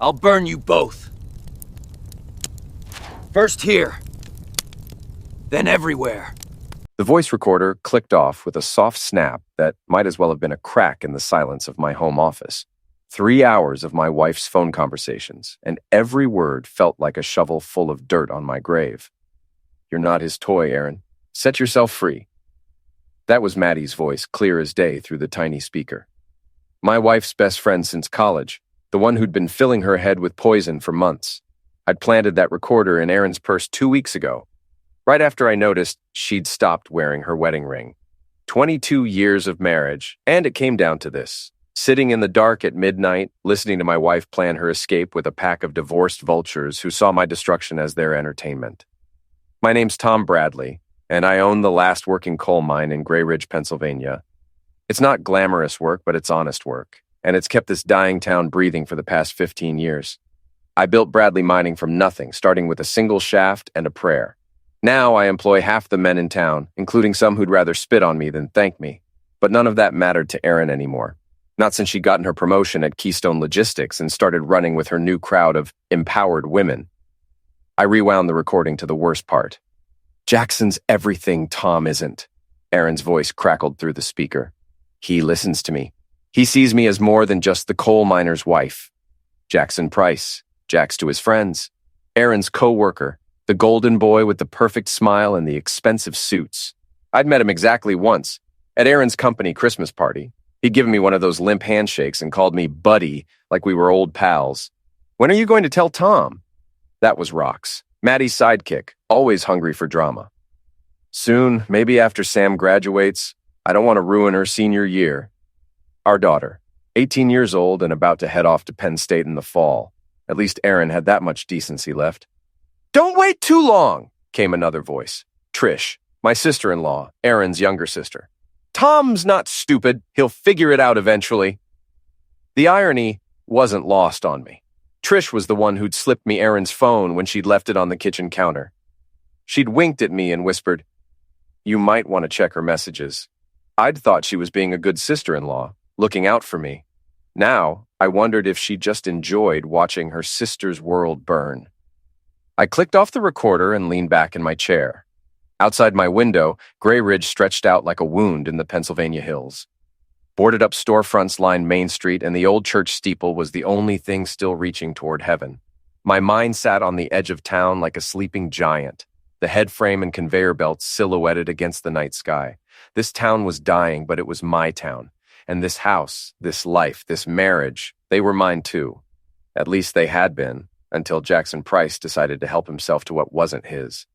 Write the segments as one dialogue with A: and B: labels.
A: I'll burn you both. First here, then everywhere.
B: The voice recorder clicked off with a soft snap that might as well have been a crack in the silence of my home office. 3 hours of my wife's phone conversations, and every word felt like a shovel full of dirt on my grave. You're not his toy, Aaron. Set yourself free. That was Maddie's voice, clear as day through the tiny speaker. My wife's best friend since college, the one who'd been filling her head with poison for months. I'd planted that recorder in Aaron's purse 2 weeks ago, right after I noticed she'd stopped wearing her wedding ring. 22 years of marriage, and it came down to this. Sitting in the dark at midnight, listening to my wife plan her escape with a pack of divorced vultures who saw my destruction as their entertainment. My name's Tom Bradley, and I own the last working coal mine in Gray Ridge, Pennsylvania. It's not glamorous work, but it's honest work, and it's kept this dying town breathing for the past 15 years. I built Bradley Mining from nothing, starting with a single shaft and a prayer. Now I employ half the men in town, including some who'd rather spit on me than thank me. But none of that mattered to Erin anymore. Not since she'd gotten her promotion at Keystone Logistics and started running with her new crowd of empowered women. I rewound the recording to the worst part. Jackson's everything Tom isn't. Erin's voice crackled through the speaker. He listens to me. He sees me as more than just the coal miner's wife. Jackson Price, Jax to his friends. Erin's co-worker, the golden boy with the perfect smile and the expensive suits. I'd met him exactly once, at Erin's company Christmas party. He'd given me one of those limp handshakes and called me buddy like we were old pals. When are you going to tell Tom? That was Rox, Maddie's sidekick, always hungry for drama. Soon, maybe after Sam graduates. I don't want to ruin her senior year. Our daughter, 18 years old and about to head off to Penn State in the fall. At least Erin had that much decency left. Don't wait too long, came another voice. Trish, my sister-in-law, Erin's younger sister. Tom's not stupid. He'll figure it out eventually. The irony wasn't lost on me. Trish was the one who'd slipped me Erin's phone when she'd left it on the kitchen counter. She'd winked at me and whispered, "You might want to check her messages." I'd thought she was being a good sister-in-law, looking out for me. Now, I wondered if she just enjoyed watching her sister's world burn. I clicked off the recorder and leaned back in my chair. Outside my window, Gray Ridge stretched out like a wound in the Pennsylvania hills. Boarded-up storefronts lined Main Street, and the old church steeple was the only thing still reaching toward heaven. My mind sat on the edge of town like a sleeping giant, the head frame and conveyor belts silhouetted against the night sky. This town was dying, but it was my town. And this house, this life, this marriage, they were mine too. At least they had been, until Jackson Price decided to help himself to what wasn't his.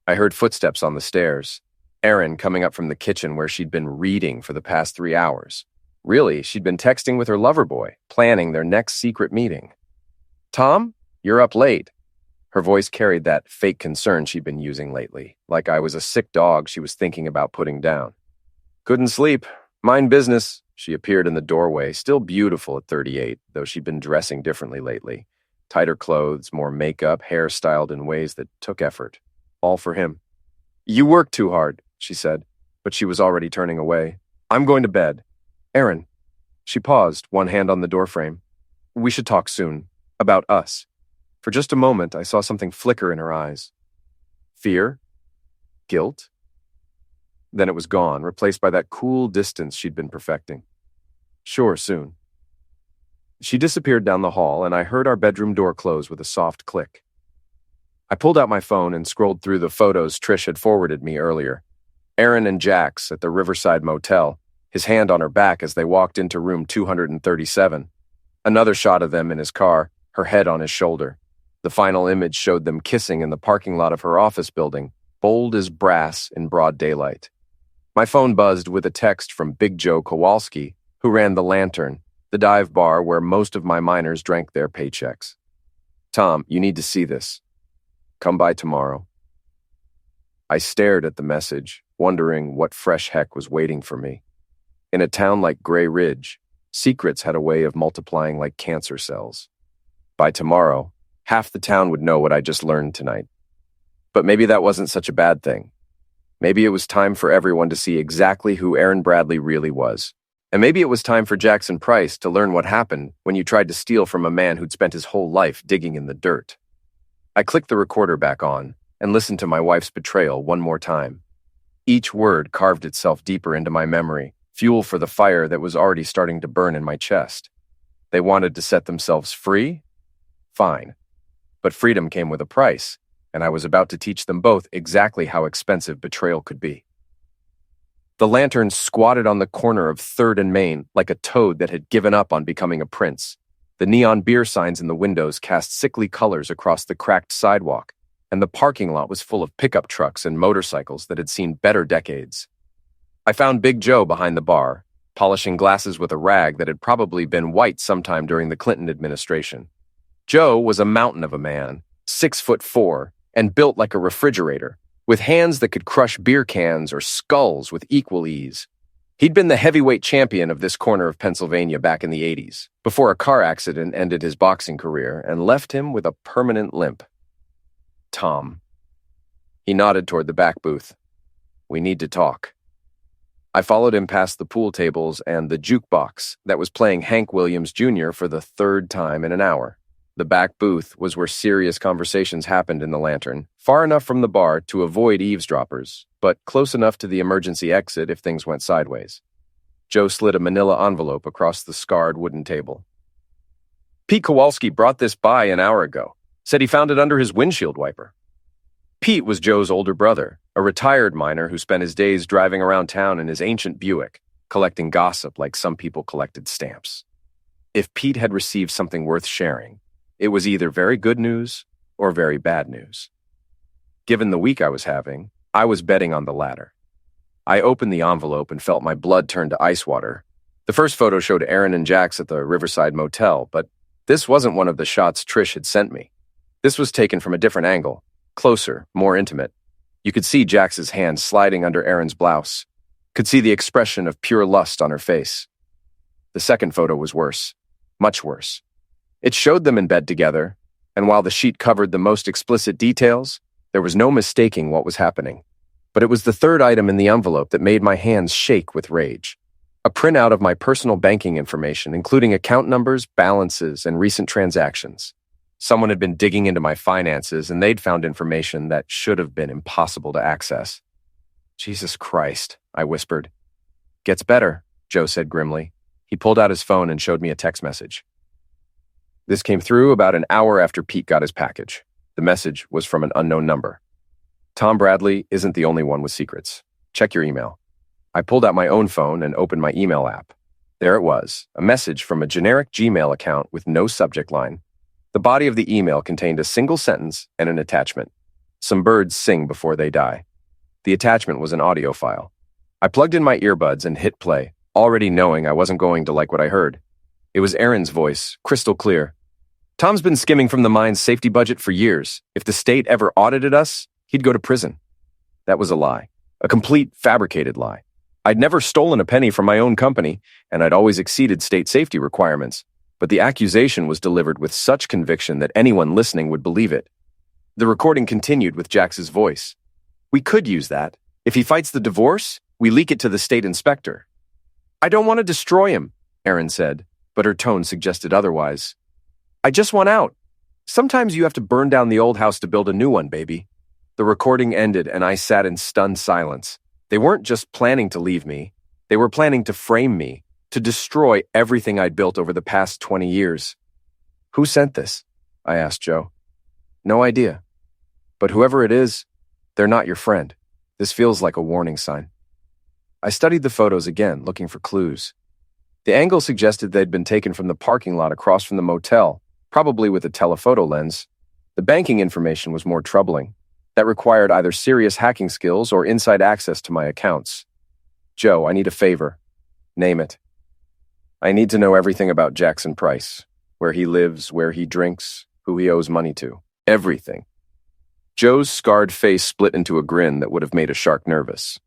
B: I heard footsteps on the stairs. Erin coming up from the kitchen where she'd been reading for the past 3 hours. Really, she'd been texting with her lover boy, planning their next secret meeting. "Tom, you're up late." Her voice carried that fake concern she'd been using lately, like I was a sick dog she was thinking about putting down. "Couldn't sleep. Mind business." She appeared in the doorway, still beautiful at 38, though she'd been dressing differently lately. Tighter clothes, more makeup, hair styled in ways that took effort. All for him. "You work too hard," she said, but she was already turning away. "I'm going to bed." "Erin." She paused, one hand on the doorframe. "We should talk soon. About us." For just a moment, I saw something flicker in her eyes. Fear? Guilt? Then it was gone, replaced by that cool distance she'd been perfecting. "Sure, soon." She disappeared down the hall, and I heard our bedroom door close with a soft click. I pulled out my phone and scrolled through the photos Trish had forwarded me earlier. Erin and Jax at the Riverside Motel, his hand on her back as they walked into room 237. Another shot of them in his car, her head on his shoulder. The final image showed them kissing in the parking lot of her office building, bold as brass in broad daylight. My phone buzzed with a text from Big Joe Kowalski, who ran the Lantern, the dive bar where most of my miners drank their paychecks. "Tom, you need to see this. Come by tomorrow." I stared at the message, wondering what fresh heck was waiting for me. In a town like Gray Ridge, secrets had a way of multiplying like cancer cells. By tomorrow, half the town would know what I just learned tonight. But maybe that wasn't such a bad thing. Maybe it was time for everyone to see exactly who Erin Bradley really was. And maybe it was time for Jackson Price to learn what happened when you tried to steal from a man who'd spent his whole life digging in the dirt. I clicked the recorder back on and listened to my wife's betrayal one more time. Each word carved itself deeper into my memory, fuel for the fire that was already starting to burn in my chest. They wanted to set themselves free? Fine. But freedom came with a price, and I was about to teach them both exactly how expensive betrayal could be. The lantern squatted on the corner of 3rd and Main like a toad that had given up on becoming a prince. The neon beer signs in the windows cast sickly colors across the cracked sidewalk, and the parking lot was full of pickup trucks and motorcycles that had seen better decades. I found Big Joe behind the bar, polishing glasses with a rag that had probably been white sometime during the Clinton administration. Joe was a mountain of a man, 6'4", and built like a refrigerator, with hands that could crush beer cans or skulls with equal ease. He'd been the heavyweight champion of this corner of Pennsylvania back in the 80s, before a car accident ended his boxing career and left him with a permanent limp. Tom. He nodded toward the back booth. We need to talk. I followed him past the pool tables and the jukebox that was playing Hank Williams Jr. for the 3rd time in an hour. The back booth was where serious conversations happened in the lantern, far enough from the bar to avoid eavesdroppers, but close enough to the emergency exit if things went sideways. Joe slid a manila envelope across the scarred wooden table. Pete Kowalski brought this by an hour ago, said he found it under his windshield wiper. Pete was Joe's older brother, a retired miner who spent his days driving around town in his ancient Buick, collecting gossip like some people collected stamps. If Pete had received something worth sharing, it was either very good news or very bad news. Given the week I was having, I was betting on the latter. I opened the envelope and felt my blood turn to ice water. The first photo showed Aaron and Jax at the Riverside Motel, but this wasn't one of the shots Trish had sent me. This was taken from a different angle, closer, more intimate. You could see Jax's hand sliding under Aaron's blouse, could see the expression of pure lust on her face. The second photo was worse, much worse. It showed them in bed together, and while the sheet covered the most explicit details, there was no mistaking what was happening. But it was the third item in the envelope that made my hands shake with rage. A printout of my personal banking information, including account numbers, balances, and recent transactions. Someone had been digging into my finances, and they'd found information that should have been impossible to access. Jesus Christ, I whispered. Gets better, Joe said grimly. He pulled out his phone and showed me a text message. This came through about an hour after Pete got his package. The message was from an unknown number. Tom Bradley isn't the only one with secrets. Check your email. I pulled out my own phone and opened my email app. There it was, a message from a generic Gmail account with no subject line. The body of the email contained a single sentence and an attachment. Some birds sing before they die. The attachment was an audio file. I plugged in my earbuds and hit play, already knowing I wasn't going to like what I heard. It was Aaron's voice, crystal clear. Tom's been skimming from the mine's safety budget for years. If the state ever audited us, he'd go to prison. That was a lie. A complete, fabricated lie. I'd never stolen a penny from my own company, and I'd always exceeded state safety requirements. But the accusation was delivered with such conviction that anyone listening would believe it. The recording continued with Jax's voice. We could use that. If he fights the divorce, we leak it to the state inspector. I don't want to destroy him, Aaron said, but her tone suggested otherwise. I just want out. Sometimes you have to burn down the old house to build a new one, baby. The recording ended and I sat in stunned silence. They weren't just planning to leave me. They were planning to frame me, to destroy everything I'd built over the past 20 years. Who sent this? I asked Joe. No idea. But whoever it is, they're not your friend. This feels like a warning sign. I studied the photos again, looking for clues. The angle suggested they'd been taken from the parking lot across from the motel, probably with a telephoto lens. The banking information was more troubling. That required either serious hacking skills or inside access to my accounts. Joe, I need a favor. Name it. I need to know everything about Jackson Price. Where he lives, where he drinks, who he owes money to. Everything. Joe's scarred face split into a grin that would have made a shark nervous.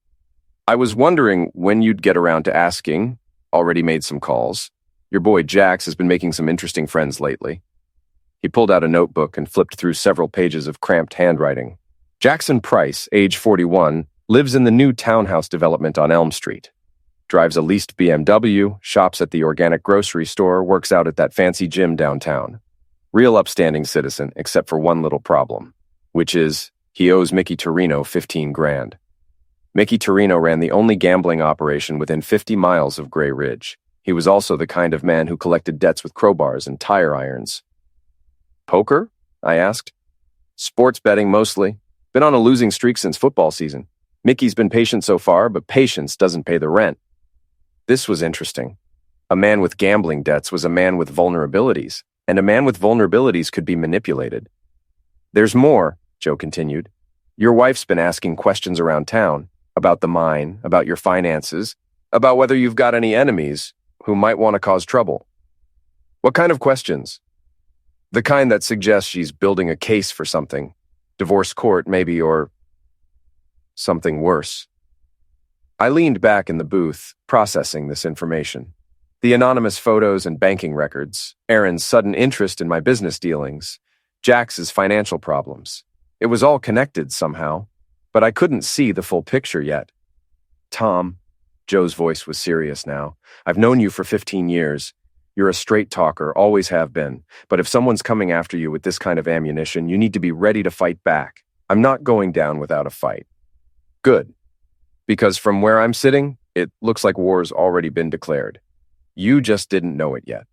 B: I was wondering when you'd get around to asking. Already made some calls. Your boy Jax has been making some interesting friends lately. He pulled out a notebook and flipped through several pages of cramped handwriting. Jackson Price, age 41, lives in the new townhouse development on Elm Street. drives a leased BMW, shops at the organic grocery store, works out at that fancy gym downtown. Real upstanding citizen, except for one little problem, which is he owes Mickey Torino 15 grand. Mickey Torino ran the only gambling operation within 50 miles of Gray Ridge. He was also the kind of man who collected debts with crowbars and tire irons. Poker? I asked. Sports betting mostly. Been on a losing streak since football season. Mickey's been patient so far, but patience doesn't pay the rent. This was interesting. A man with gambling debts was a man with vulnerabilities, and a man with vulnerabilities could be manipulated. There's more, Joe continued. Your wife's been asking questions around town, about the mine, about your finances, about whether you've got any enemies who might want to cause trouble. What kind of questions? The kind that suggests she's building a case for something. Divorce court, maybe, or something worse. I leaned back in the booth, processing this information. The anonymous photos and banking records, Aaron's sudden interest in my business dealings, Jax's financial problems. It was all connected somehow, but I couldn't see the full picture yet. Tom, Joe's voice was serious now. I've known you for 15 years. You're a straight talker, always have been. But if someone's coming after you with this kind of ammunition, you need to be ready to fight back. I'm not going down without a fight. Good. Because from where I'm sitting, it looks like war's already been declared. You just didn't know it yet.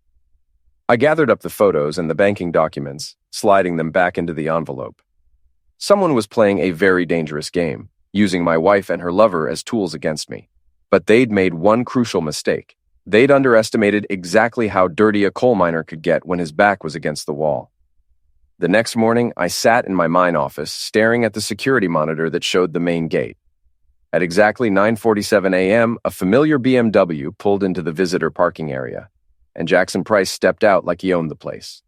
B: I gathered up the photos and the banking documents, sliding them back into the envelope. Someone was playing a very dangerous game, using my wife and her lover as tools against me. But they'd made one crucial mistake. They'd underestimated exactly how dirty a coal miner could get when his back was against the wall. The next morning, I sat in my mine office, staring at the security monitor that showed the main gate. At exactly 9:47 a.m., a familiar BMW pulled into the visitor parking area, and Jackson Price stepped out like he owned the place.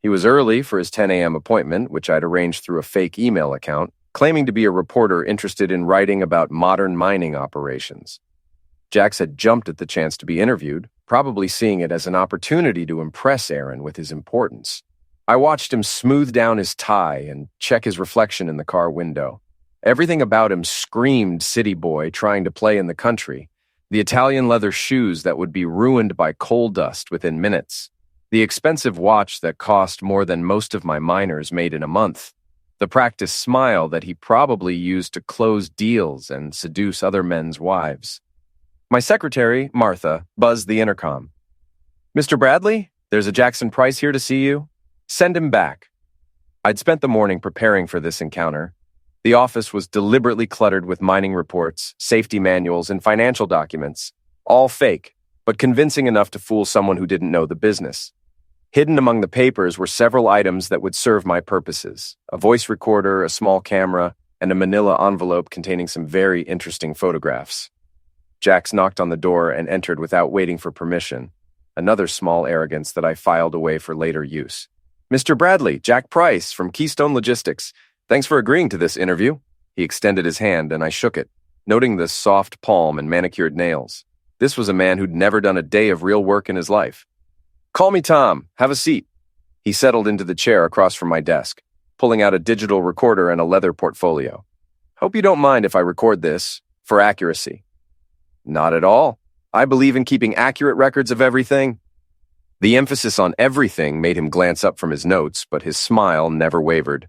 B: He was early for his 10 a.m. appointment, which I'd arranged through a fake email account, claiming to be a reporter interested in writing about modern mining operations. Jax had jumped at the chance to be interviewed, probably seeing it as an opportunity to impress Aaron with his importance. I watched him smooth down his tie and check his reflection in the car window. Everything about him screamed city boy trying to play in the country. The Italian leather shoes that would be ruined by coal dust within minutes. The expensive watch that cost more than most of my miners made in a month. The practiced smile that he probably used to close deals and seduce other men's wives. My secretary, Martha, buzzed the intercom. Mr. Bradley, there's a Jackson Price here to see you. Send him back. I'd spent the morning preparing for this encounter. The office was deliberately cluttered with mining reports, safety manuals, and financial documents. All fake, but convincing enough to fool someone who didn't know the business. Hidden among the papers were several items that would serve my purposes. A voice recorder, a small camera, and a manila envelope containing some very interesting photographs. Jax knocked on the door and entered without waiting for permission. Another small arrogance that I filed away for later use. Mr. Bradley, Jack Price from Keystone Logistics. Thanks for agreeing to this interview. He extended his hand and I shook it, noting the soft palm and manicured nails. This was a man who'd never done a day of real work in his life. Call me Tom. Have a seat. He settled into the chair across from my desk, pulling out a digital recorder and a leather portfolio. Hope you don't mind if I record this, for accuracy. Not at all. I believe in keeping accurate records of everything. The emphasis on everything made him glance up from his notes, but his smile never wavered.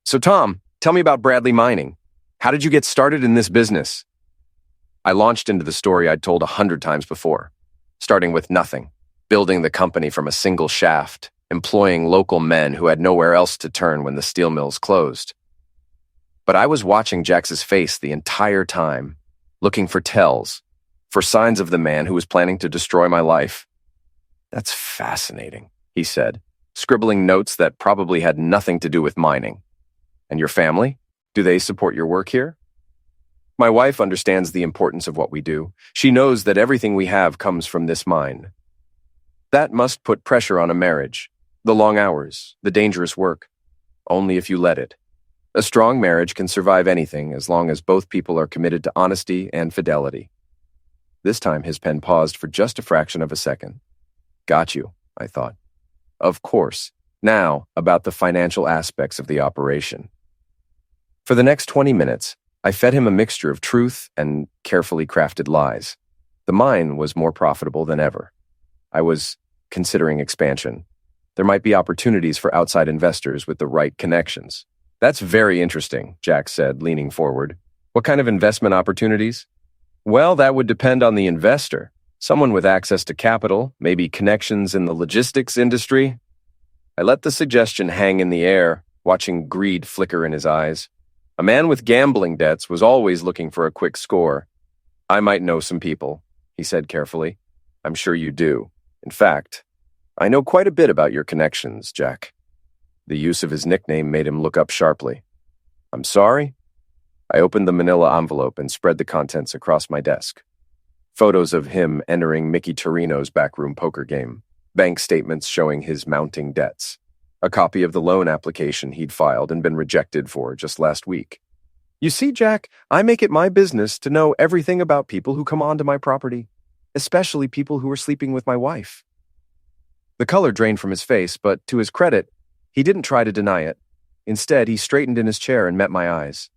B: So Tom, tell me about Bradley Mining. How did you get started in this business? I launched into the story I'd told 100 times before, starting with nothing, building the company from a single shaft, employing local men who had nowhere else to turn when the steel mills closed. But I was watching Jax's face the entire time, looking for tells, for signs of the man who was planning to destroy my life. That's fascinating, he said, scribbling notes that probably had nothing to do with mining. And your family? Do they support your work here? My wife understands the importance of what we do. She knows that everything we have comes from this mine. That must put pressure on a marriage. The long hours, the dangerous work. Only if you let it. A strong marriage can survive anything as long as both people are committed to honesty and fidelity. This time his pen paused for just a fraction of a second. Got you, I thought. Of course. Now, about the financial aspects of the operation. For the next 20 minutes, I fed him a mixture of truth and carefully crafted lies. The mine was more profitable than ever. I was considering expansion. There might be opportunities for outside investors with the right connections. That's very interesting, Jack said, leaning forward. What kind of investment opportunities? Well, that would depend on the investor. Someone with access to capital, maybe connections in the logistics industry. I let the suggestion hang in the air, watching greed flicker in his eyes. A man with gambling debts was always looking for a quick score. I might know some people, he said carefully. I'm sure you do. In fact, I know quite a bit about your connections, Jack. The use of his nickname made him look up sharply. I'm sorry? I opened the manila envelope and spread the contents across my desk. Photos of him entering Mickey Torino's backroom poker game. Bank statements showing his mounting debts. A copy of the loan application he'd filed and been rejected for just last week. You see, Jack, I make it my business to know everything about people who come onto my property, especially people who are sleeping with my wife. The color drained from his face, but to his credit, he didn't try to deny it. Instead, he straightened in his chair and met my eyes.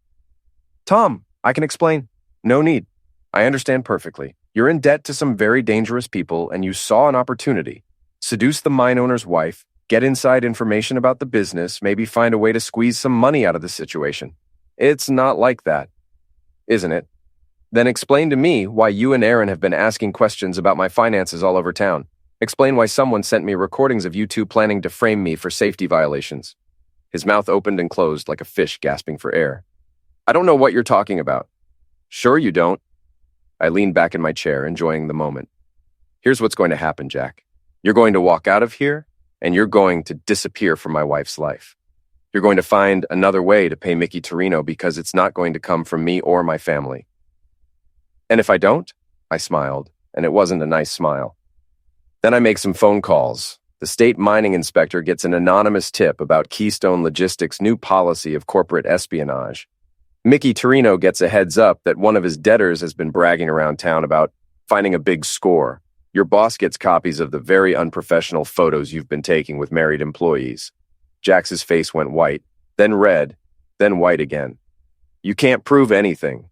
B: Tom, I can explain. No need. I understand perfectly. You're in debt to some very dangerous people, and you saw an opportunity. Seduce the mine owner's wife, get inside information about the business, maybe find a way to squeeze some money out of the situation. It's not like that, isn't it? Then explain to me why you and Aaron have been asking questions about my finances all over town. Explain why someone sent me recordings of you two planning to frame me for safety violations. His mouth opened and closed like a fish gasping for air. I don't know what you're talking about. Sure you don't. I leaned back in my chair, enjoying the moment. Here's what's going to happen, Jack. You're going to walk out of here, and you're going to disappear from my wife's life. You're going to find another way to pay Mickey Torino because it's not going to come from me or my family. And if I don't? I smiled, and it wasn't a nice smile. Then I make some phone calls. The state mining inspector gets an anonymous tip about Keystone Logistics' new policy of corporate espionage. Mickey Torino gets a heads up that one of his debtors has been bragging around town about finding a big score. Your boss gets copies of the very unprofessional photos you've been taking with married employees. Jax's face went white, then red, then white again. You can't prove anything.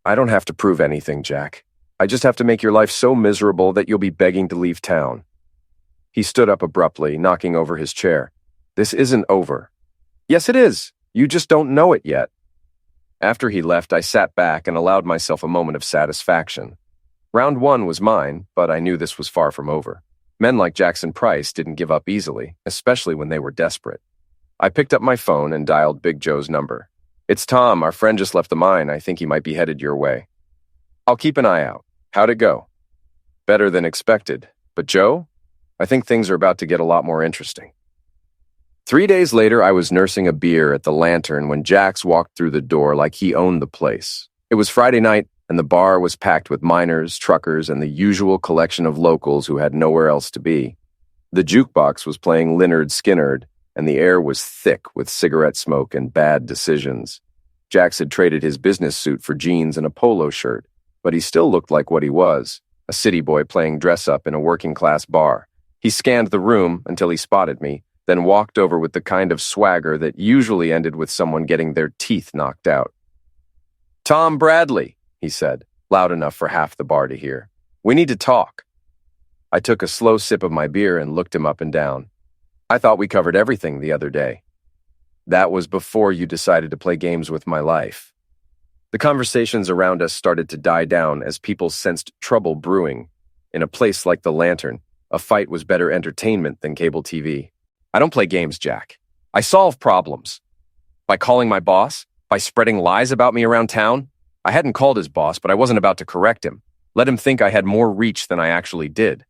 B: I don't have to prove anything, Jack. I just have to make your life so miserable that you'll be begging to leave town. He stood up abruptly, knocking over his chair. This isn't over. Yes, it is. You just don't know it yet. After he left, I sat back and allowed myself a moment of satisfaction. Round one was mine, but I knew this was far from over. Men like Jackson Price didn't give up easily, especially when they were desperate. I picked up my phone and dialed Big Joe's number. It's Tom, our friend just left the mine. I think he might be headed your way. I'll keep an eye out. How'd it go? Better than expected. But Joe? I think things are about to get a lot more interesting. 3 days later, I was nursing a beer at the Lantern when Jax walked through the door like he owned the place. It was Friday night, and the bar was packed with miners, truckers, and the usual collection of locals who had nowhere else to be. The jukebox was playing Lynyrd Skynyrd, and the air was thick with cigarette smoke and bad decisions. Jax had traded his business suit for jeans and a polo shirt, but he still looked like what he was, a city boy playing dress-up in a working-class bar. He scanned the room until he spotted me, then walked over with the kind of swagger that usually ended with someone getting their teeth knocked out. Tom Bradley, he said, loud enough for half the bar to hear. We need to talk. I took a slow sip of my beer and looked him up and down. I thought we covered everything the other day. That was before you decided to play games with my life. The conversations around us started to die down as people sensed trouble brewing. In a place like the Lantern, a fight was better entertainment than cable TV. I don't play games, Jack. I solve problems. By calling my boss? By spreading lies about me around town? I hadn't called his boss, but I wasn't about to correct him. Let him think I had more reach than I actually did.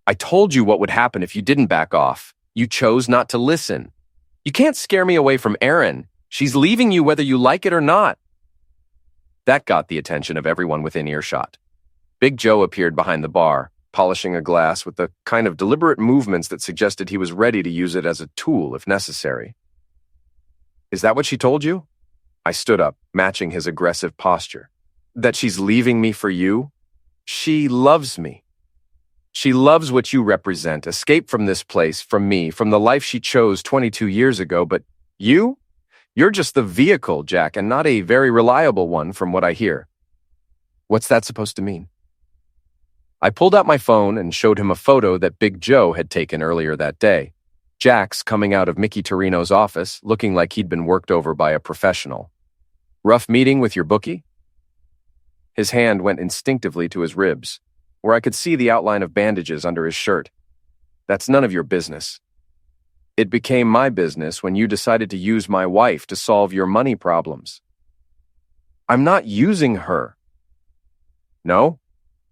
B: I told you what would happen if you didn't back off. You chose not to listen. You can't scare me away from Erin. She's leaving you whether you like it or not. That got the attention of everyone within earshot. Big Joe appeared behind the bar, polishing a glass with the kind of deliberate movements that suggested he was ready to use it as a tool if necessary. Is that what she told you? I stood up, matching his aggressive posture. That she's leaving me for you? She loves me. She loves what you represent, escape from this place, from me, from the life she chose 22 years ago, but you? You're just the vehicle, Jack, and not a very reliable one from what I hear. What's that supposed to mean? I pulled out my phone and showed him a photo that Big Joe had taken earlier that day. Jax coming out of Mickey Torino's office, looking like he'd been worked over by a professional. Rough meeting with your bookie? His hand went instinctively to his ribs, where I could see the outline of bandages under his shirt. That's none of your business. It became my business when you decided to use my wife to solve your money problems. I'm not using her. No?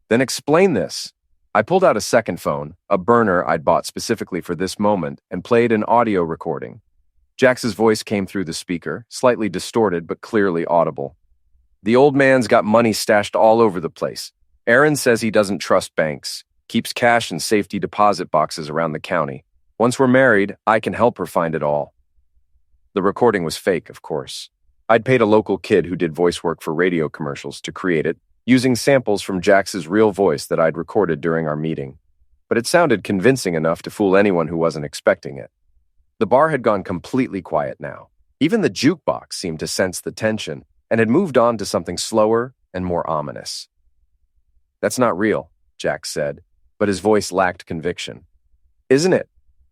B: Then explain this. I pulled out a second phone, a burner I'd bought specifically for this moment, and played an audio recording. Jax's voice came through the speaker, slightly distorted but clearly audible. The old man's got money stashed all over the place. Aaron says he doesn't trust banks, keeps cash in safety deposit boxes around the county. Once we're married, I can help her find it all. The recording was fake, of course. I'd paid a local kid who did voice work for radio commercials to create it, using samples from Jax's real voice that I'd recorded during our meeting. But it sounded convincing enough to fool anyone who wasn't expecting it. The bar had gone completely quiet now. Even the jukebox seemed to sense the tension and had moved on to something slower and more ominous. That's not real, Jax said, but his voice lacked conviction. Isn't it?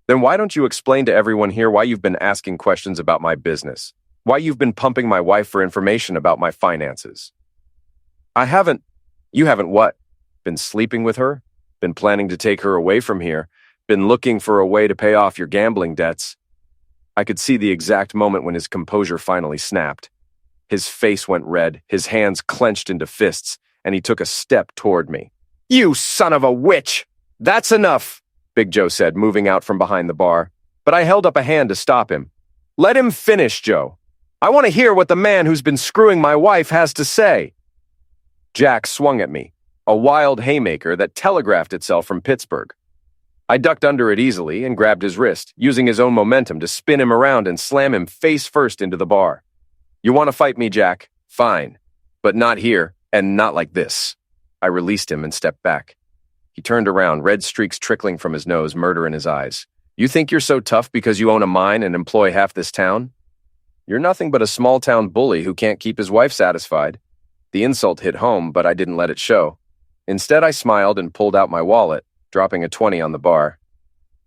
B: Then why don't you explain to everyone here why you've been asking questions about my business? Why you've been pumping my wife for information about my finances? I haven't. You haven't what? Been sleeping with her? Been planning to take her away from here? Been looking for a way to pay off your gambling debts? I could see the exact moment when his composure finally snapped. His face went red, his hands clenched into fists, and he took a step toward me. You son of a witch! That's enough, Big Joe said, moving out from behind the bar. But I held up a hand to stop him. Let him finish, Joe. I want to hear what the man who's been screwing my wife has to say. Jax swung at me, a wild haymaker that telegraphed itself from Pittsburgh. I ducked under it easily and grabbed his wrist, using his own momentum to spin him around and slam him face first into the bar. You want to fight me, Jack? Fine. But not here, and not like this. I released him and stepped back. He turned around, red streaks trickling from his nose, murder in his eyes. You think you're so tough because you own a mine and employ half this town? You're nothing but a small-town bully who can't keep his wife satisfied. The insult hit home, but I didn't let it show. Instead, I smiled and pulled out my wallet, dropping a 20 on the bar.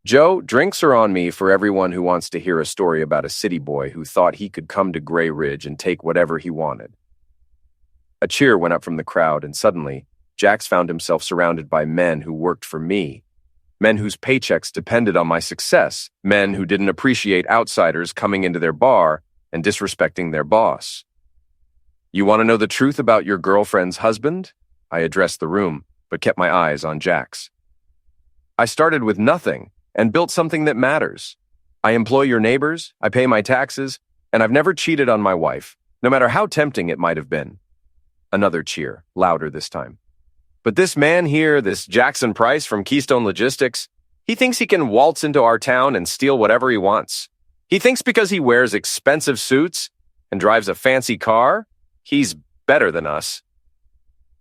B: Joe, drinks are on me for everyone who wants to hear a story about a city boy who thought he could come to Gray Ridge and take whatever he wanted. A cheer went up from the crowd, and suddenly, Jax found himself surrounded by men who worked for me. Men whose paychecks depended on my success. Men who didn't appreciate outsiders coming into their bar and disrespecting their boss. You want to know the truth about your girlfriend's husband? I addressed the room, but kept my eyes on Jax. I started with nothing and built something that matters. I employ your neighbors, I pay my taxes, and I've never cheated on my wife, no matter how tempting it might have been. Another cheer, louder this time. But this man here, this Jackson Price from Keystone Logistics, he thinks he can waltz into our town and steal whatever he wants. He thinks because he wears expensive suits and drives a fancy car, he's better than us.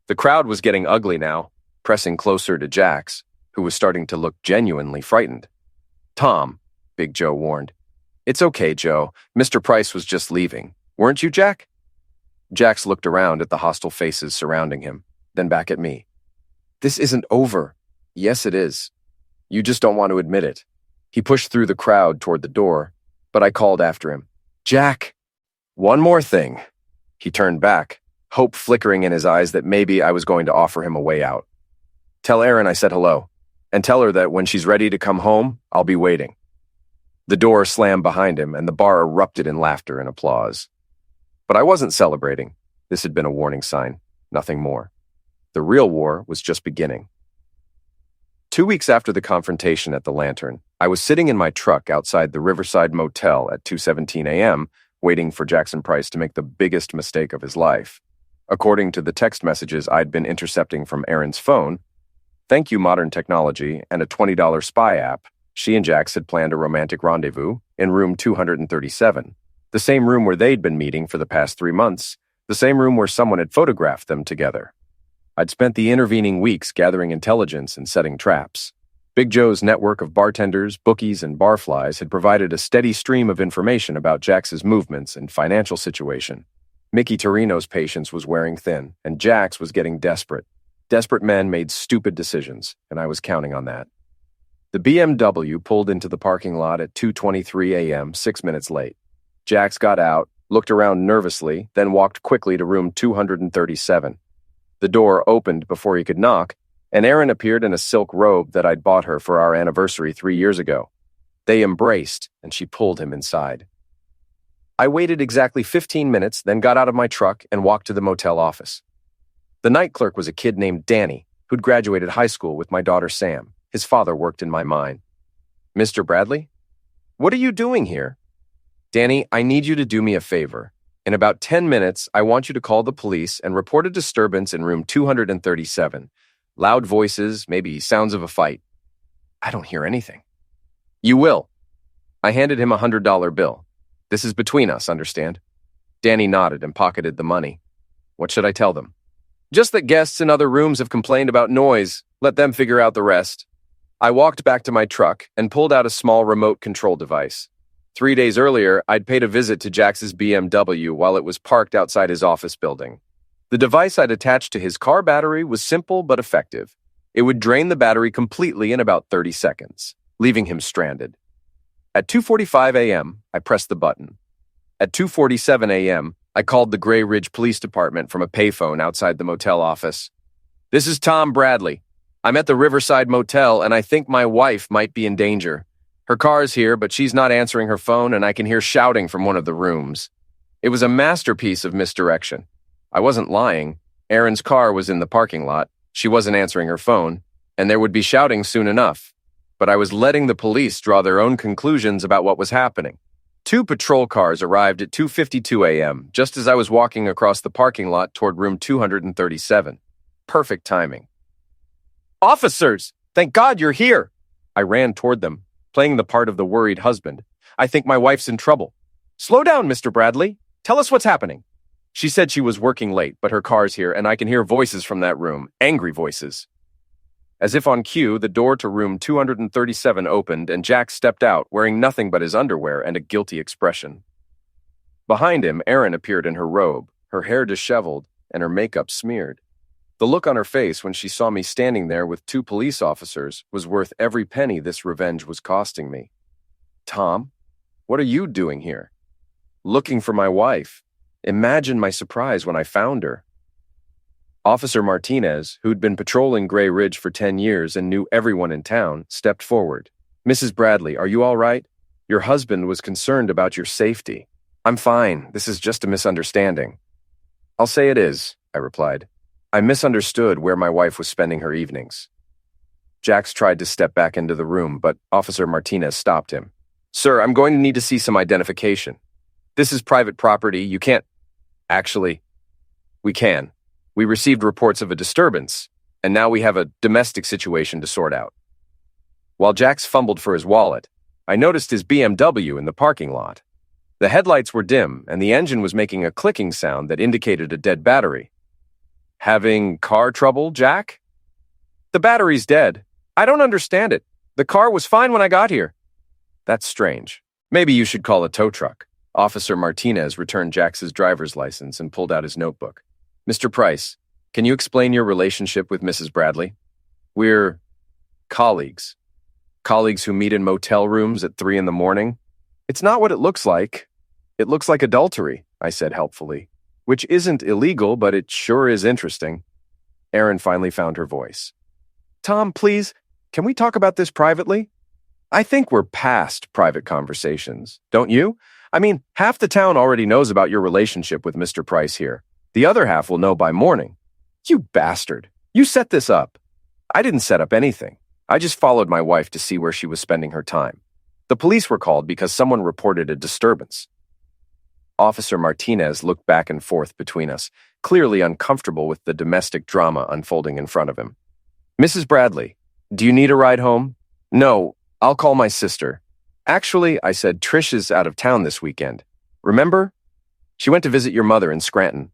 B: The crowd was getting ugly now, pressing closer to Jax, who was starting to look genuinely frightened. Tom, Big Joe warned. It's okay, Joe. Mr. Price was just leaving. Weren't you, Jack? Jax looked around at the hostile faces surrounding him, then back at me. This isn't over. Yes, it is. You just don't want to admit it. He pushed through the crowd toward the door, but I called after him. Jack, one more thing. He turned back, hope flickering in his eyes that maybe I was going to offer him a way out. Tell Erin I said hello, and tell her that when she's ready to come home, I'll be waiting. The door slammed behind him, and the bar erupted in laughter and applause. But I wasn't celebrating. This had been a warning sign, nothing more. The real war was just beginning. 2 weeks after the confrontation at the Lantern, I was sitting in my truck outside the Riverside Motel at 2:17 a.m., waiting for Jackson Price to make the biggest mistake of his life. According to the text messages I'd been intercepting from Erin's phone, thank you modern technology and a $20 spy app, she and Jax had planned a romantic rendezvous in room 237, the same room where they'd been meeting for the past 3 months, the same room where someone had photographed them together. I'd spent the intervening weeks gathering intelligence and setting traps. Big Joe's network of bartenders, bookies, and barflies had provided a steady stream of information about Jax's movements and financial situation. Mickey Torino's patience was wearing thin, and Jax was getting desperate. Desperate men made stupid decisions, and I was counting on that. The BMW pulled into the parking lot at 2:23 a.m., 6 minutes late. Jax got out, looked around nervously, then walked quickly to room 237. The door opened before he could knock, and Erin appeared in a silk robe that I'd bought her for our anniversary 3 years ago. They embraced, and she pulled him inside. I waited exactly 15 minutes, then got out of my truck and walked to the motel office. The night clerk was a kid named Danny, who'd graduated high school with my daughter Sam. His father worked in my mine. "Mr. Bradley? What are you doing here?" "Danny, I need you to do me a favor. In about 10 minutes, I want you to call the police and report a disturbance in room 237. Loud voices, maybe sounds of a fight." "I don't hear anything." "You will." I handed him a $100 bill. "This is between us, understand?" Danny nodded and pocketed the money. "What should I tell them?" "Just that guests in other rooms have complained about noise. Let them figure out the rest." I walked back to my truck and pulled out a small remote control device. 3 days earlier, I'd paid a visit to Jax's BMW while it was parked outside his office building. The device I'd attached to his car battery was simple but effective. It would drain the battery completely in about 30 seconds, leaving him stranded. At 2:45 a.m., I pressed the button. At 2:47 a.m., I called the Gray Ridge Police Department from a payphone outside the motel office. "This is Tom Bradley. I'm at the Riverside Motel, and I think my wife might be in danger. Her car's here, but she's not answering her phone, and I can hear shouting from one of the rooms." It was a masterpiece of misdirection. I wasn't lying. Erin's car was in the parking lot, she wasn't answering her phone, and there would be shouting soon enough. But I was letting the police draw their own conclusions about what was happening. 2 patrol cars arrived at 2:52 a.m., just as I was walking across the parking lot toward room 237. Perfect timing. "Officers! Thank God you're here!" I ran toward them, playing the part of the worried husband. "I think my wife's in trouble." "Slow down, Mr. Bradley. Tell us what's happening." She said she was working late, but her car's here, and I can hear voices from that room, angry voices. As if on cue, the door to room 237 opened, and Jack stepped out, wearing nothing but his underwear and a guilty expression. Behind him, Erin appeared in her robe, her hair disheveled, and her makeup smeared. The look on her face when she saw me standing there with 2 police officers was worth every penny this revenge was costing me. "Tom, what are you doing here?" "Looking for my wife." Imagine my surprise when I found her. Officer Martinez, who'd been patrolling Gray Ridge for 10 years and knew everyone in town, stepped forward. "Mrs. Bradley, are you all right? Your husband was concerned about your safety." "I'm fine. This is just a misunderstanding." "I'll say it is," I replied. "I misunderstood where my wife was spending her evenings." Jax tried to step back into the room, but Officer Martinez stopped him. "Sir, I'm going to need to see some identification. This is private property. You can't—" "Actually, we can. We received reports of a disturbance, and now we have a domestic situation to sort out." While Jax fumbled for his wallet, I noticed his BMW in the parking lot. The headlights were dim, and the engine was making a clicking sound that indicated a dead battery. "Having car trouble, Jack?" "The battery's dead. I don't understand it. The car was fine when I got here." "That's strange. Maybe you should call a tow truck." Officer Martinez returned Jax's driver's license and pulled out his notebook. "Mr. Price, can you explain your relationship with Mrs. Bradley?" "We're colleagues. Colleagues who meet in motel rooms at 3 in the morning. It's not what it looks like. It looks like adultery," I said helpfully. "Which isn't illegal, but it sure is interesting." Erin finally found her voice. "Tom, please, can we talk about this privately?" "I think we're past private conversations, don't you? I mean, half the town already knows about your relationship with Mr. Price here. The other half will know by morning." "You bastard. You set this up." "I didn't set up anything. I just followed my wife to see where she was spending her time. The police were called because someone reported a disturbance." Officer Martinez looked back and forth between us, clearly uncomfortable with the domestic drama unfolding in front of him. "Mrs. Bradley, do you need a ride home?" "No, I'll call my sister." "Actually," I said, "Trish is out of town this weekend. Remember? She went to visit your mother in Scranton."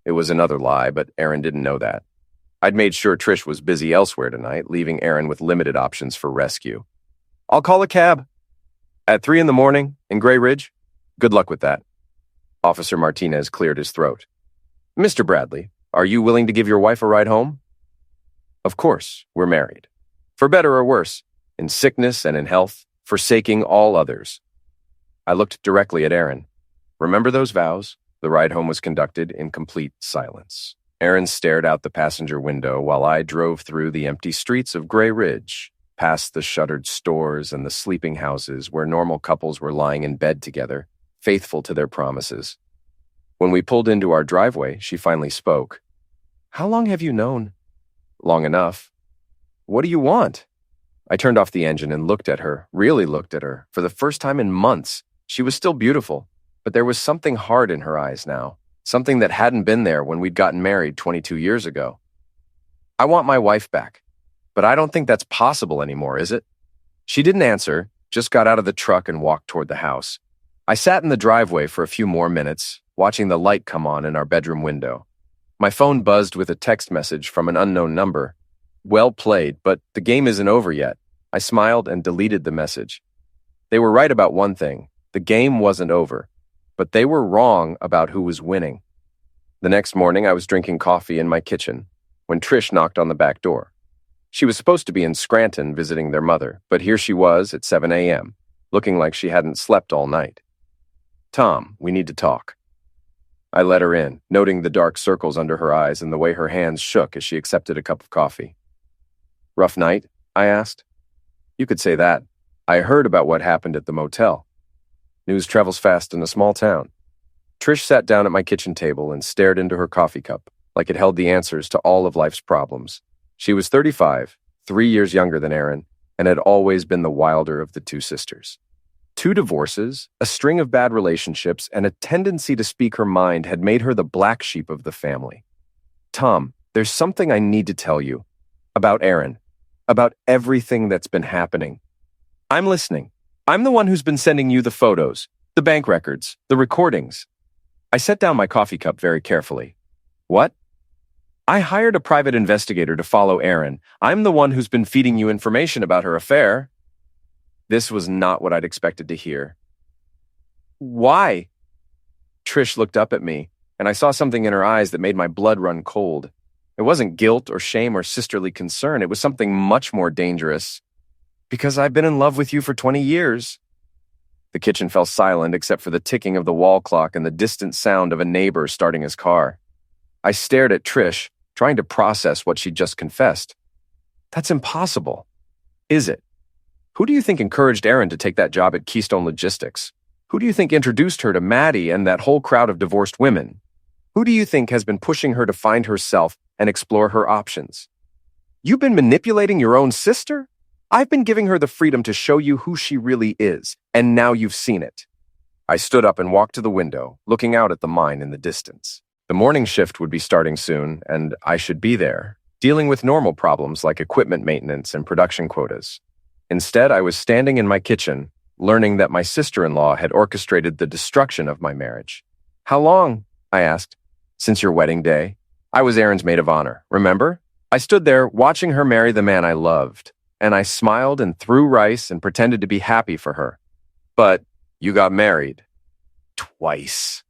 B: It was another lie, but Erin didn't know that. I'd made sure Trish was busy elsewhere tonight, leaving Erin with limited options for rescue. "I'll call a cab." "At 3 in the morning, in Gray Ridge?" "Good luck with that." Officer Martinez cleared his throat. "Mr. Bradley, are you willing to give your wife a ride home?" Of course, we're married. For better or worse, in sickness and in health, forsaking all others. I looked directly at Aaron. Remember those vows? The ride home was conducted in complete silence. Aaron stared out the passenger window while I drove through the empty streets of Gray Ridge, past the shuttered stores and the sleeping houses where normal couples were lying in bed together, faithful to their promises. When we pulled into our driveway, she finally spoke. "How long have you known?" "Long enough." "What do you want?" I turned off the engine and looked at her, really looked at her, for the first time in months. She was still beautiful, but there was something hard in her eyes now, something that hadn't been there when we'd gotten married 22 years ago. "I want my wife back, but I don't think that's possible anymore, is it?" She didn't answer, just got out of the truck and walked toward the house. I sat in the driveway for a few more minutes, watching the light come on in our bedroom window. My phone buzzed with a text message from an unknown number. "Well played, but the game isn't over yet." I smiled and deleted the message. They were right about one thing. The game wasn't over, but they were wrong about who was winning. The next morning, I was drinking coffee in my kitchen when Trish knocked on the back door. She was supposed to be in Scranton visiting their mother, but here she was at 7 a.m., looking like she hadn't slept all night. "Tom, we need to talk." I let her in, noting the dark circles under her eyes and the way her hands shook as she accepted a cup of coffee. "Rough night?" I asked. "You could say that. I heard about what happened at the motel. News travels fast in a small town." Trish sat down at my kitchen table and stared into her coffee cup, like it held the answers to all of life's problems. She was 35, 3 years younger than Aaron, and had always been the wilder of the two sisters. 2 divorces, a string of bad relationships, and a tendency to speak her mind had made her the black sheep of the family. "Tom, there's something I need to tell you. About Aaron. About everything that's been happening." "I'm listening. I'm the one who's been sending you the photos, the bank records, the recordings." I set down my coffee cup very carefully. "What?" "I hired a private investigator to follow Aaron. I'm the one who's been feeding you information about her affair." This was not what I'd expected to hear. "Why?" Trish looked up at me, and I saw something in her eyes that made my blood run cold. It wasn't guilt or shame or sisterly concern. It was something much more dangerous. "Because I've been in love with you for 20 years. The kitchen fell silent except for the ticking of the wall clock and the distant sound of a neighbor starting his car. I stared at Trish, trying to process what she'd just confessed. "That's impossible." "Is it? Who do you think encouraged Aaron to take that job at Keystone Logistics? Who do you think introduced her to Maddie and that whole crowd of divorced women? Who do you think has been pushing her to find herself and explore her options? You've been manipulating your own sister? I've been giving her the freedom to show you who she really is, and now you've seen it." I stood up and walked to the window, looking out at the mine in the distance. The morning shift would be starting soon, and I should be there, dealing with normal problems like equipment maintenance and production quotas. Instead, I was standing in my kitchen, learning that my sister-in-law had orchestrated the destruction of my marriage. "How long?" I asked. "Since your wedding day. I was Aaron's maid of honor, remember? I stood there watching her marry the man I loved, and I smiled and threw rice and pretended to be happy for her. But you got married. Twice.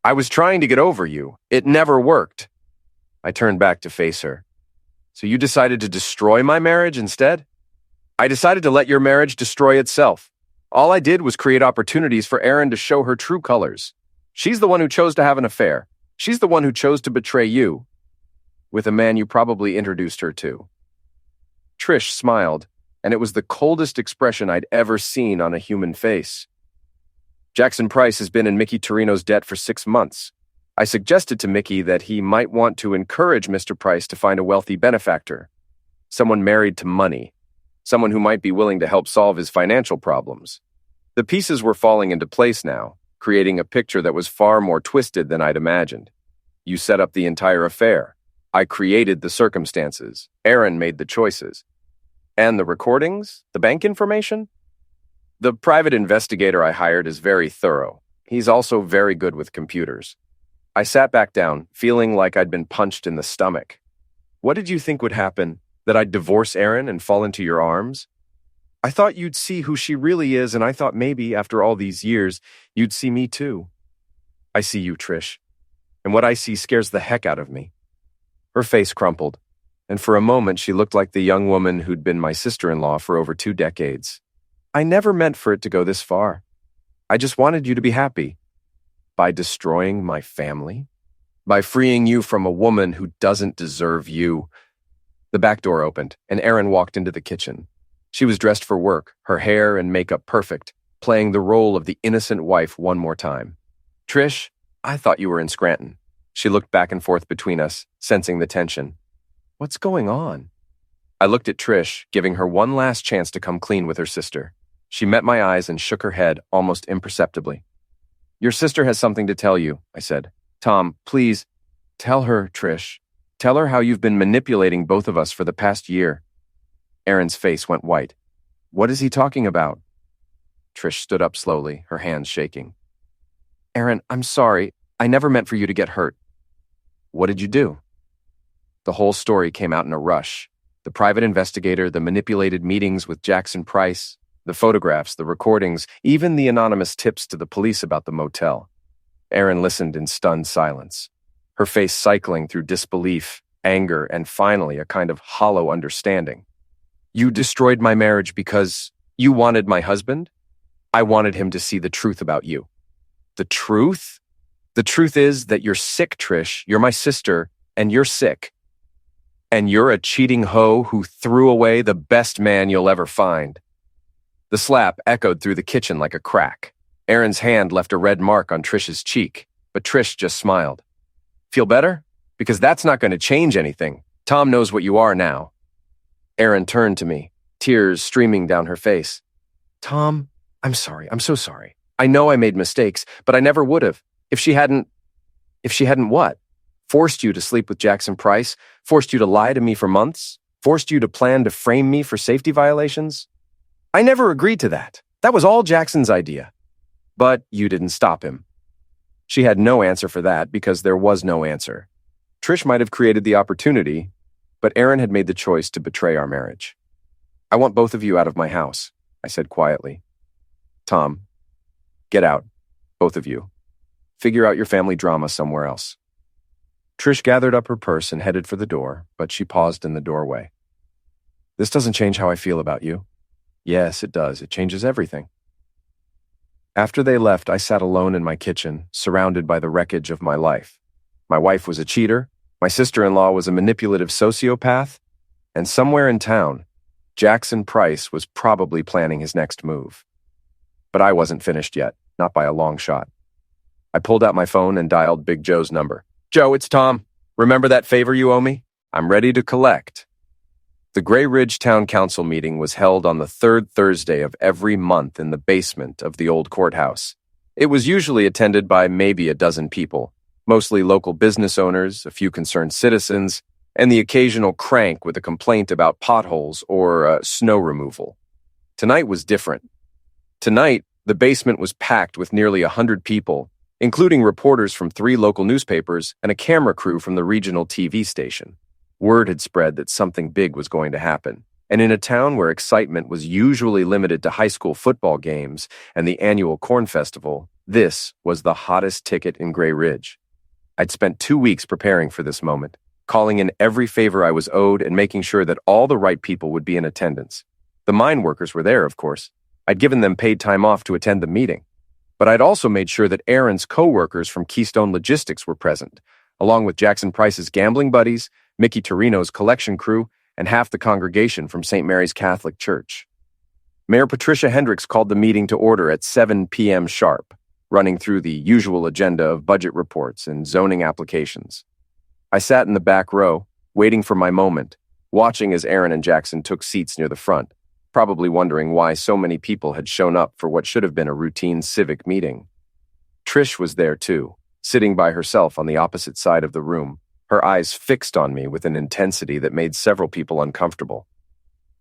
B: I was trying to get over you. It never worked." I turned back to face her. "So you decided to destroy my marriage instead?" "I decided to let your marriage destroy itself. All I did was create opportunities for Aaron to show her true colors. She's the one who chose to have an affair. She's the one who chose to betray you with a man you probably introduced her to." Trish smiled, and it was the coldest expression I'd ever seen on a human face. "Jackson Price has been in Mickey Torino's debt for 6 months. I suggested to Mickey that he might want to encourage Mr. Price to find a wealthy benefactor, someone married to money, someone who might be willing to help solve his financial problems. The pieces were falling into place now, creating a picture that was far more twisted than I'd imagined. You set up the entire affair. I created the circumstances. Aaron made the choices. And the recordings? The bank information? The private investigator I hired is very thorough. He's also very good with computers. I sat back down, feeling like I'd been punched in the stomach. What did you think would happen? That I'd divorce Aaron and fall into your arms? I thought you'd see who she really is, and I thought maybe, after all these years, you'd see me too. I see you, Trish, and what I see scares the heck out of me. Her face crumpled. and for a moment she looked like the young woman who'd been my sister-in-law for over 2 decades. I never meant for it to go this far. I just wanted you to be happy. By destroying my family? By freeing you from a woman who doesn't deserve you? The back door opened, and Erin walked into the kitchen. She was dressed for work, her hair and makeup perfect, playing the role of the innocent wife one more time. Trish, I thought you were in Scranton. She looked back and forth between us, sensing the tension. What's going on? I looked at Trish, giving her one last chance to come clean with her sister. She met my eyes and shook her head almost imperceptibly. Your sister has something to tell you, I said. Tom, please, tell her, Trish. Tell her how you've been manipulating both of us for the past year. Erin's face went white. What is he talking about? Trish stood up slowly, her hands shaking. Erin, I'm sorry. I never meant for you to get hurt. What did you do? The whole story came out in a rush. The private investigator, the manipulated meetings with Jackson Price, the photographs, the recordings, even the anonymous tips to the police about the motel. Erin listened in stunned silence, her face cycling through disbelief, anger, and finally a kind of hollow understanding. You destroyed my marriage because you wanted my husband? I wanted him to see the truth about you. The truth? The truth is that you're sick, Trish. You're my sister, and you're sick. And you're a cheating hoe who threw away the best man you'll ever find. The slap echoed through the kitchen like a crack. Erin's hand left a red mark on Trish's cheek, but Trish just smiled. Feel better? Because that's not going to change anything. Tom knows what you are now. Erin turned to me, tears streaming down her face. Tom, I'm sorry. I'm so sorry. I know I made mistakes, but I never would have. If she hadn't what? Forced you to sleep with Jackson Price? Forced you to lie to me for months? Forced you to plan to frame me for safety violations? I never agreed to that. That was all Jackson's idea. But you didn't stop him. She had no answer for that because there was no answer. Trish might have created the opportunity, but Erin had made the choice to betray our marriage. I want both of you out of my house, I said quietly. Tom, get out, both of you. Figure out your family drama somewhere else. Trish gathered up her purse and headed for the door, but she paused in the doorway. This doesn't change how I feel about you. Yes, it does. It changes everything. After they left, I sat alone in my kitchen, surrounded by the wreckage of my life. My wife was a cheater, my sister-in-law was a manipulative sociopath, and somewhere in town, Jackson Price was probably planning his next move. But I wasn't finished yet, not by a long shot. I pulled out my phone and dialed Big Joe's number. Joe, it's Tom. Remember that favor you owe me? I'm ready to collect. The Gray Ridge Town Council meeting was held on the third Thursday of every month in the basement of the old courthouse. It was usually attended by maybe a dozen people, mostly local business owners, a few concerned citizens, and the occasional crank with a complaint about potholes or snow removal. Tonight was different. Tonight, the basement was packed with nearly 100 people, including reporters from 3 local newspapers and a camera crew from the regional TV station. Word had spread that something big was going to happen, and in a town where excitement was usually limited to high school football games and the annual corn festival, this was the hottest ticket in Gray Ridge. I'd spent 2 weeks preparing for this moment, calling in every favor I was owed and making sure that all the right people would be in attendance. The mine workers were there, of course. I'd given them paid time off to attend the meeting. But I'd also made sure that Erin's co-workers from Keystone Logistics were present, along with Jackson Price's gambling buddies, Mickey Torino's collection crew, and half the congregation from St. Mary's Catholic Church. Mayor Patricia Hendricks called the meeting to order at 7 p.m. sharp, running through the usual agenda of budget reports and zoning applications. I sat in the back row, waiting for my moment, watching as Erin and Jackson took seats near the front, probably wondering why so many people had shown up for what should have been a routine civic meeting. Trish was there too, sitting by herself on the opposite side of the room, her eyes fixed on me with an intensity that made several people uncomfortable.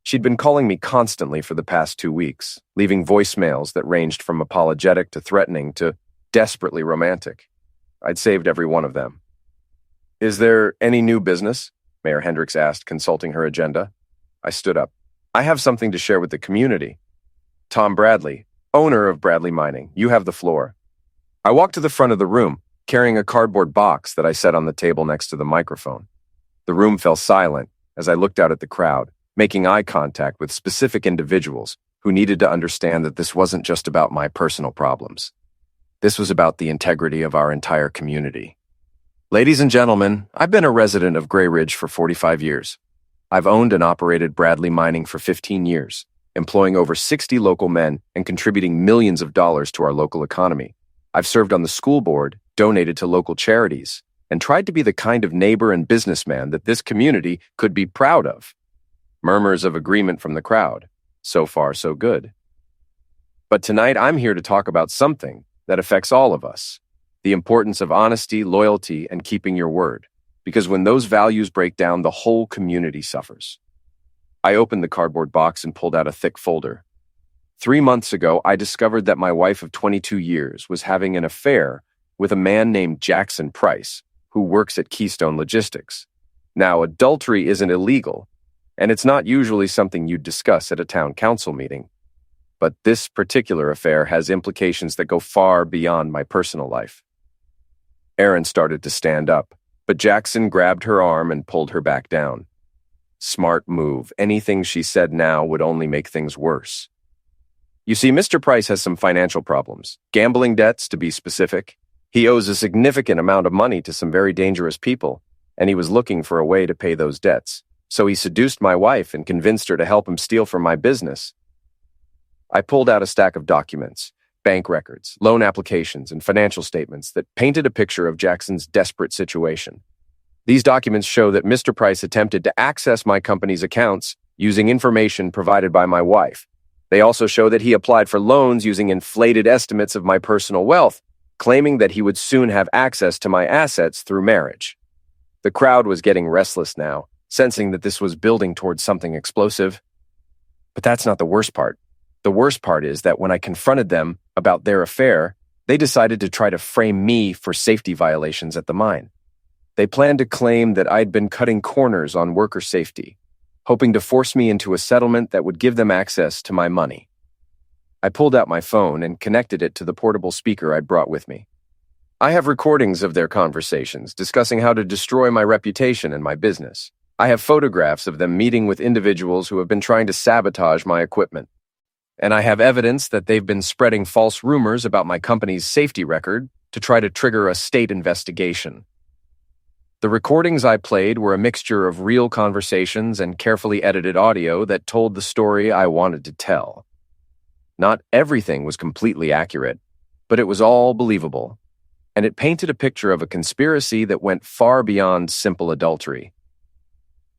B: She'd been calling me constantly for the past 2 weeks, leaving voicemails that ranged from apologetic to threatening to desperately romantic. I'd saved every one of them. Is there any new business? Mayor Hendricks asked, consulting her agenda. I stood up. I have something to share with the community. Tom Bradley, owner of Bradley Mining, you have the floor. I walked to the front of the room, carrying a cardboard box that I set on the table next to the microphone. The room fell silent, as I looked out at the crowd, making eye contact with specific individuals who needed to understand that this wasn't just about my personal problems. This was about the integrity of our entire community. Ladies and gentlemen, I've been a resident of Gray Ridge for 45 years. I've owned and operated Bradley Mining for 15 years, employing over 60 local men and contributing millions of dollars to our local economy. I've served on the school board, donated to local charities, and tried to be the kind of neighbor and businessman that this community could be proud of. Murmurs of agreement from the crowd. So far, so good. But tonight, I'm here to talk about something that affects all of us. The importance of honesty, loyalty, and keeping your word. Because when those values break down, the whole community suffers. I opened the cardboard box and pulled out a thick folder. 3 months ago, I discovered that my wife of 22 years was having an affair with a man named Jackson Price, who works at Keystone Logistics. Now, adultery isn't illegal, and it's not usually something you'd discuss at a town council meeting. But this particular affair has implications that go far beyond my personal life. Erin started to stand up, but Jackson grabbed her arm and pulled her back down. Smart move. Anything she said now would only make things worse. You see, Mr. Price has some financial problems. Gambling debts, to be specific. He owes a significant amount of money to some very dangerous people, and he was looking for a way to pay those debts. So he seduced my wife and convinced her to help him steal from my business. I pulled out a stack of documents, bank records, loan applications, and financial statements that painted a picture of Jackson's desperate situation. These documents show that Mr. Price attempted to access my company's accounts using information provided by my wife. They also show that he applied for loans using inflated estimates of my personal wealth, claiming that he would soon have access to my assets through marriage. The crowd was getting restless now, sensing that this was building towards something explosive. But that's not the worst part. The worst part is that when I confronted them about their affair, they decided to try to frame me for safety violations at the mine. They planned to claim that I'd been cutting corners on worker safety, hoping to force me into a settlement that would give them access to my money. I pulled out my phone and connected it to the portable speaker I'd brought with me. I have recordings of their conversations discussing how to destroy my reputation and my business. I have photographs of them meeting with individuals who have been trying to sabotage my equipment. And I have evidence that they've been spreading false rumors about my company's safety record to try to trigger a state investigation. The recordings I played were a mixture of real conversations and carefully edited audio that told the story I wanted to tell. Not everything was completely accurate, but it was all believable, and it painted a picture of a conspiracy that went far beyond simple adultery.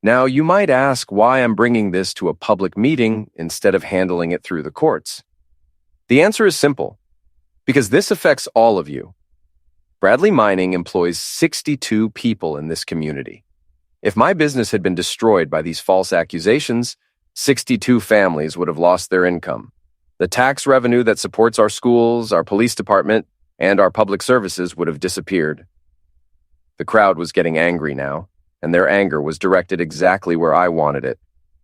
B: Now, you might ask why I'm bringing this to a public meeting instead of handling it through the courts. The answer is simple, because this affects all of you. Bradley Mining employs 62 people in this community. If my business had been destroyed by these false accusations, 62 families would have lost their income. The tax revenue that supports our schools, our police department, and our public services would have disappeared. The crowd was getting angry now, and their anger was directed exactly where I wanted it,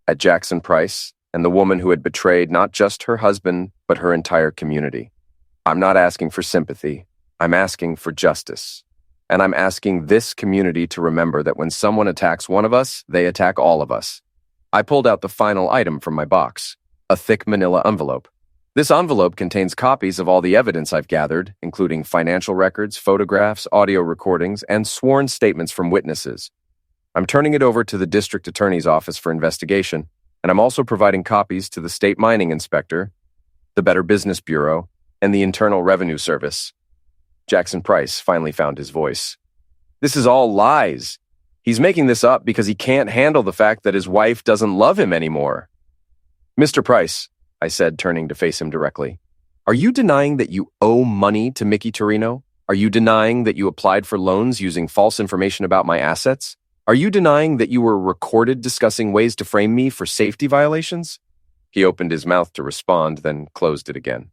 B: at Jackson Price and the woman who had betrayed not just her husband, but her entire community. I'm not asking for sympathy. I'm asking for justice. And I'm asking this community to remember that when someone attacks one of us, they attack all of us. I pulled out the final item from my box, a thick manila envelope. This envelope contains copies of all the evidence I've gathered, including financial records, photographs, audio recordings, and sworn statements from witnesses. I'm turning it over to the district attorney's office for investigation, and I'm also providing copies to the state mining inspector, the Better Business Bureau, and the Internal Revenue Service. Jackson Price finally found his voice. This is all lies. He's making this up because he can't handle the fact that his wife doesn't love him anymore. Mr. Price, I said, turning to face him directly, are you denying that you owe money to Mickey Torino? Are you denying that you applied for loans using false information about my assets? Are you denying that you were recorded discussing ways to frame me for safety violations? He opened his mouth to respond, then closed it again,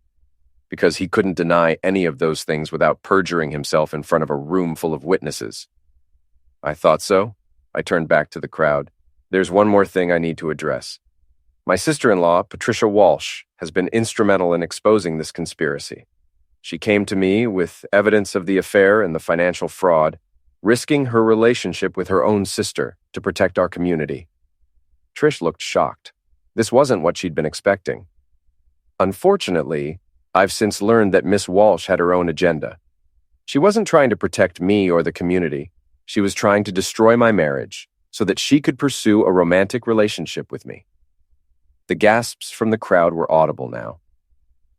B: because he couldn't deny any of those things without perjuring himself in front of a room full of witnesses. I thought so. I turned back to the crowd. There's one more thing I need to address. My sister-in-law, Patricia Walsh, has been instrumental in exposing this conspiracy. She came to me with evidence of the affair and the financial fraud, risking her relationship with her own sister to protect our community. Trish looked shocked. This wasn't what she'd been expecting. Unfortunately, I've since learned that Miss Walsh had her own agenda. She wasn't trying to protect me or the community. She was trying to destroy my marriage so that she could pursue a romantic relationship with me. The gasps from the crowd were audible now.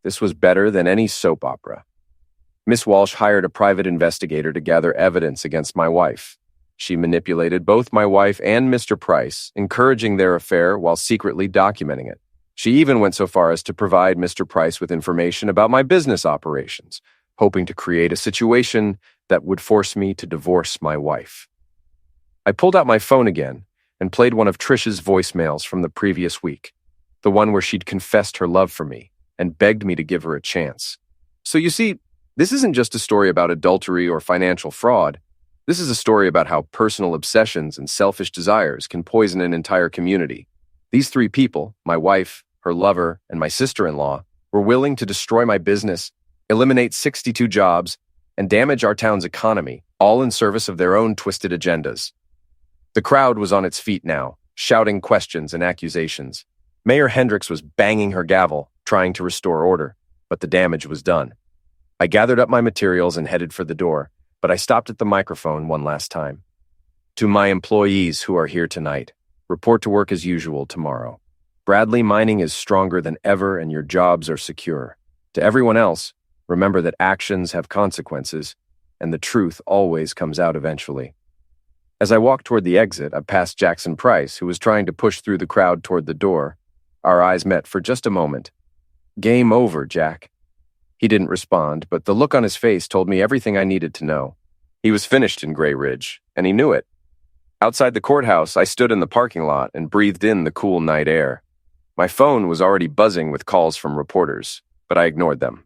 B: This was better than any soap opera. Miss Walsh hired a private investigator to gather evidence against my wife. She manipulated both my wife and Mr. Price, encouraging their affair while secretly documenting it. She even went so far as to provide Mr. Price with information about my business operations, hoping to create a situation that would force me to divorce my wife. I pulled out my phone again and played one of Trish's voicemails from the previous week, the one where she'd confessed her love for me and begged me to give her a chance. So you see, this isn't just a story about adultery or financial fraud. This is a story about how personal obsessions and selfish desires can poison an entire community. These three people, my wife, her lover, and my sister-in-law, were willing to destroy my business, eliminate 62 jobs, and damage our town's economy, all in service of their own twisted agendas. The crowd was on its feet now, shouting questions and accusations. Mayor Hendricks was banging her gavel, trying to restore order, but the damage was done. I gathered up my materials and headed for the door, but I stopped at the microphone one last time. To my employees who are here tonight, report to work as usual tomorrow. Bradley Mining is stronger than ever and your jobs are secure. To everyone else, remember that actions have consequences, and the truth always comes out eventually. As I walked toward the exit, I passed Jackson Price, who was trying to push through the crowd toward the door. Our eyes met for just a moment. "Game over, Jack." He didn't respond, but the look on his face told me everything I needed to know. He was finished in Gray Ridge, and he knew it. Outside the courthouse, I stood in the parking lot and breathed in the cool night air. My phone was already buzzing with calls from reporters, but I ignored them.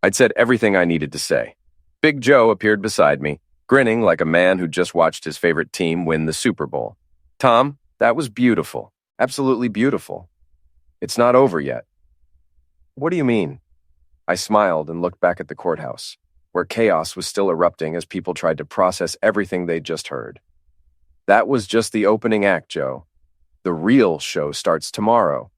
B: I'd said everything I needed to say. Big Joe appeared beside me, grinning like a man who just watched his favorite team win the Super Bowl. "Tom, that was beautiful. Absolutely beautiful. It's not over yet." "What do you mean?" I smiled and looked back at the courthouse, where chaos was still erupting as people tried to process everything they'd just heard. "That was just the opening act, Joe. The real show starts tomorrow.